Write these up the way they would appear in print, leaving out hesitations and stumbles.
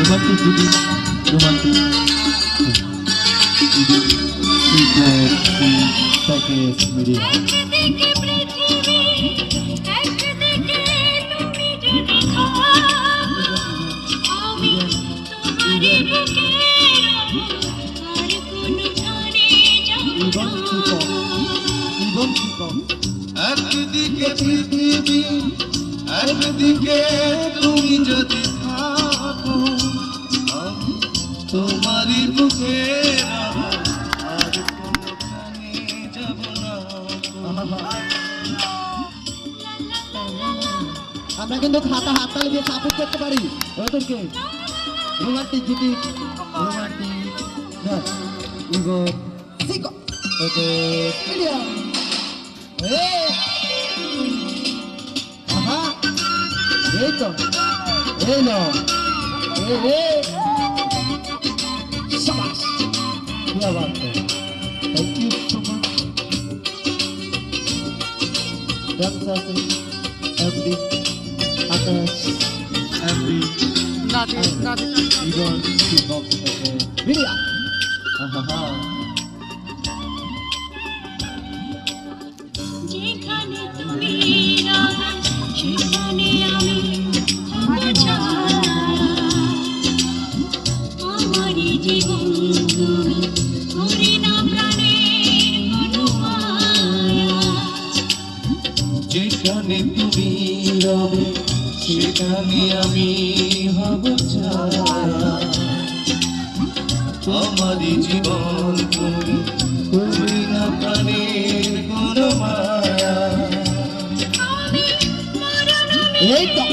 romantic যদি romantic package media একদিকে পৃথিবী একদিকে তুমি যদি থাকো আমি তোমারই বুকে আর কোনখানে যাব না। আমরা কিন্তু খাতা হাততালি দিয়ে সাপোর্ট করতে পারি ওদেরকে রোমান্টিক যদি রোমান্টিক ইগো সিকো ওকে মিডিয়া আহা এই তো এই নো শাবাশ কি বাত है thank you so much dancers every others every nothing even keep up okay media aha যেখানে তুমি রাখো সেখানে আমি থাকবো ছায়া আমারই জীবন তুমি করি না প্রাণের কোনো মায়া যেখানে তুমি রবে সেখানে আমি হব ছায়া আমারই জীবন তুমি করি না প্রাণের কোনো মায়া। আমি মরণ এই তো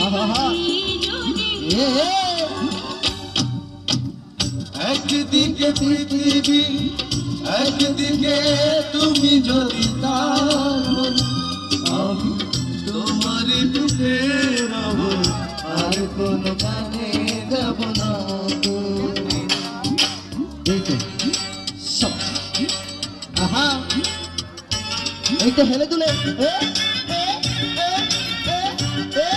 আহা যদি একদিকে পৃথিবী একদিকে তুমি যদি থাকো আমি তোমারই বুকে রব আর কোনো কানে যাব না। এই তো সব আহা এই তো হেলে দুলে এ এ এ এ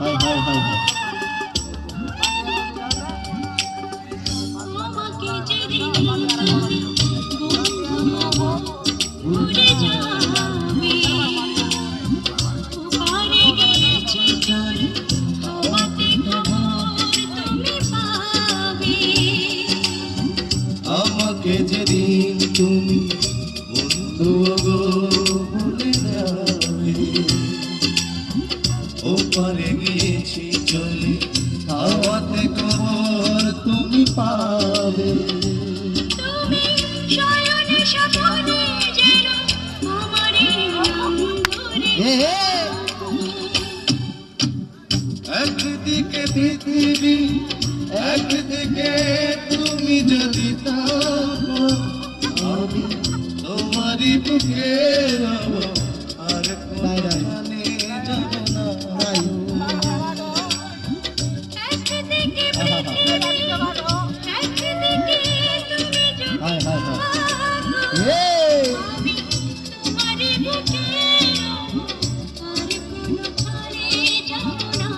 হাই হাই হাই হাই আমাকে যেদিন তুমি ভুলে যাবে ওপারে গিয়েছি চলে তোমাতে খবর তুমি পাবে আমাকে যেদিন তুমি বন্ধু গো ভুলে যাবে ওপারে গিয়েছি চলে হাওয়াতে খবর তুমি পাবে। তুমি শয়নে স্বপ্নে যেন আমারই অন্তরে এ একদিকে পৃথিবী একদিকে তুমি যদি থাকো আমি তোমারই বুকে রব আর কোনখানে যাব না। একদিকে পৃথিবী একদিকে তুমি যদি হাই হাই হাই থাকো এ আমি তোমারই বুকে আর কোনখানে যাব না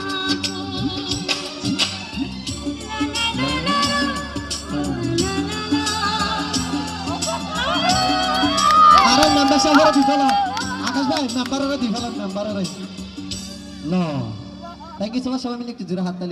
আর নাম্বার সাগরে দিফালা আকাশ ভাই নাম্বারের দিফালা নাম্বারের no thank you so much সবাই মিলে একটু জোরে হাততালি